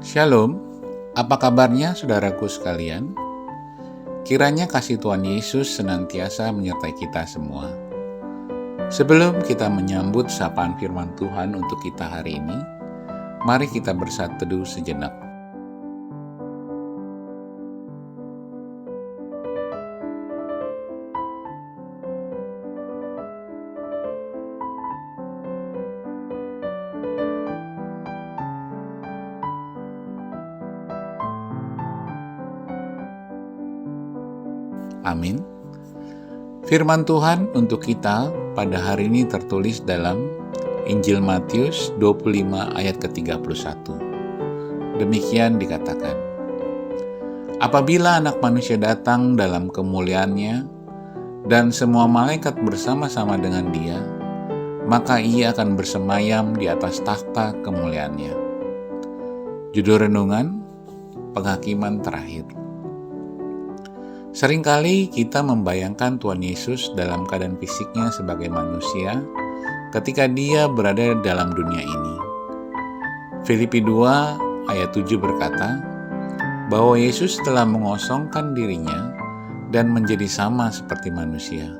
Shalom, apa kabarnya saudaraku sekalian? Kiranya kasih Tuhan Yesus senantiasa menyertai kita semua. Sebelum kita menyambut sapaan firman Tuhan untuk kita hari ini, mari kita bersatu teduh sejenak. Amin. Firman Tuhan untuk kita pada hari ini tertulis dalam Injil Matius 25 ayat ke-31. Demikian dikatakan, apabila Anak Manusia datang dalam kemuliaannya dan semua malaikat bersama-sama dengan Dia, maka Ia akan bersemayam di atas takhta kemuliaannya. Judul renungan, Penghakiman Terakhir. Seringkali kita membayangkan Tuhan Yesus dalam keadaan fisiknya sebagai manusia ketika Dia berada dalam dunia ini. Filipi 2 ayat 7 berkata bahwa Yesus telah mengosongkan dirinya dan menjadi sama seperti manusia.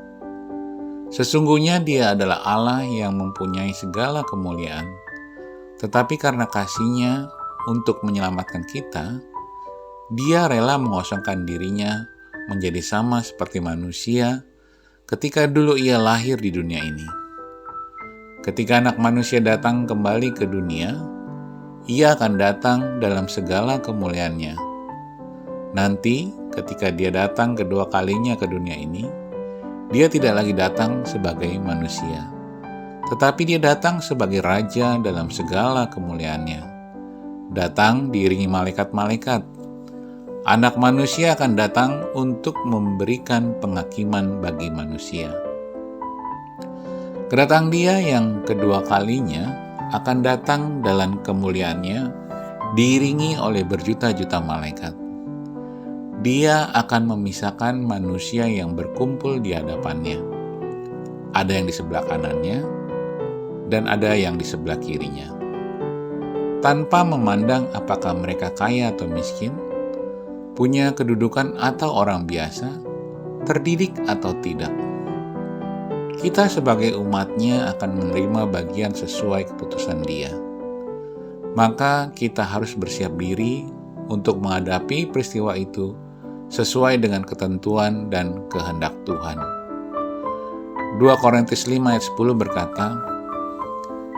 Sesungguhnya Dia adalah Allah yang mempunyai segala kemuliaan, tetapi karena kasih-Nya untuk menyelamatkan kita, Dia rela mengosongkan dirinya menjadi sama seperti manusia ketika dulu Ia lahir di dunia ini. Ketika Anak Manusia datang kembali ke dunia, Ia akan datang dalam segala kemuliaannya. Nanti, ketika Dia datang kedua kalinya ke dunia ini, Dia tidak lagi datang sebagai manusia, tetapi Dia datang sebagai Raja dalam segala kemuliaannya. Datang diiringi malaikat-malaikat. Anak Manusia akan datang untuk memberikan penghakiman bagi manusia. Kedatangan Dia yang kedua kalinya akan datang dalam kemuliaannya, diiringi oleh berjuta-juta malaikat. Dia akan memisahkan manusia yang berkumpul di hadapannya. Ada yang di sebelah kanannya, dan ada yang di sebelah kirinya. Tanpa memandang apakah mereka kaya atau miskin, punya kedudukan atau orang biasa, terdidik atau tidak. Kita sebagai umat-Nya akan menerima bagian sesuai keputusan Dia. Maka kita harus bersiap diri untuk menghadapi peristiwa itu sesuai dengan ketentuan dan kehendak Tuhan. 2 Korintus 5 ayat 10 berkata,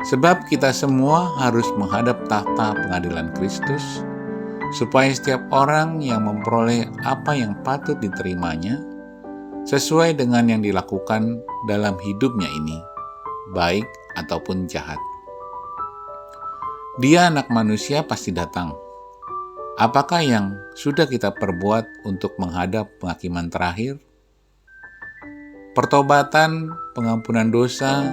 sebab kita semua harus menghadap takhta pengadilan Kristus, supaya setiap orang yang memperoleh apa yang patut diterimanya sesuai dengan yang dilakukan dalam hidupnya ini, baik ataupun jahat. Dia Anak Manusia pasti datang. Apakah yang sudah kita perbuat untuk menghadap penghakiman terakhir? Pertobatan, pengampunan dosa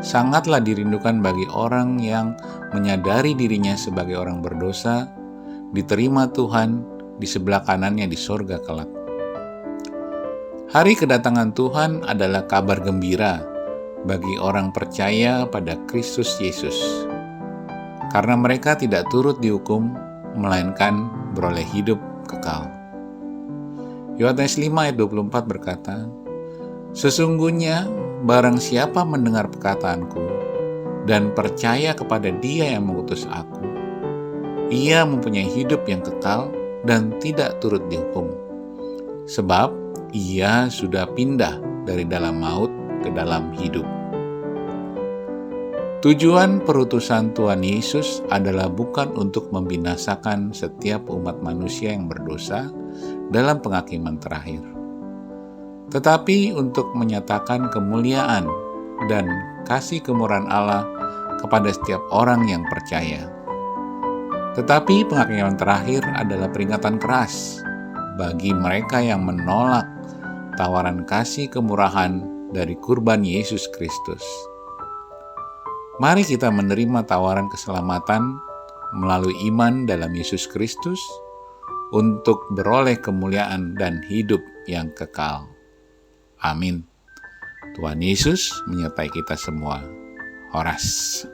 sangatlah dirindukan bagi orang yang menyadari dirinya sebagai orang berdosa, diterima Tuhan di sebelah kanannya di sorga kelak. Hari kedatangan Tuhan adalah kabar gembira bagi orang percaya pada Kristus Yesus, karena mereka tidak turut dihukum, melainkan beroleh hidup kekal. Yohanes 5 ayat 24 berkata, sesungguhnya barang siapa mendengar perkataanku dan percaya kepada Dia yang mengutus aku, Ia mempunyai hidup yang kekal dan tidak turut dihukum, sebab Ia sudah pindah dari dalam maut ke dalam hidup. Tujuan perutusan Tuhan Yesus adalah bukan untuk membinasakan setiap umat manusia yang berdosa dalam penghakiman terakhir, tetapi untuk menyatakan kemuliaan dan kasih kemurahan Allah kepada setiap orang yang percaya. Tetapi penghakiman terakhir adalah peringatan keras bagi mereka yang menolak tawaran kasih kemurahan dari kurban Yesus Kristus. Mari kita menerima tawaran keselamatan melalui iman dalam Yesus Kristus untuk beroleh kemuliaan dan hidup yang kekal. Amin. Tuhan Yesus menyertai kita semua. Horas.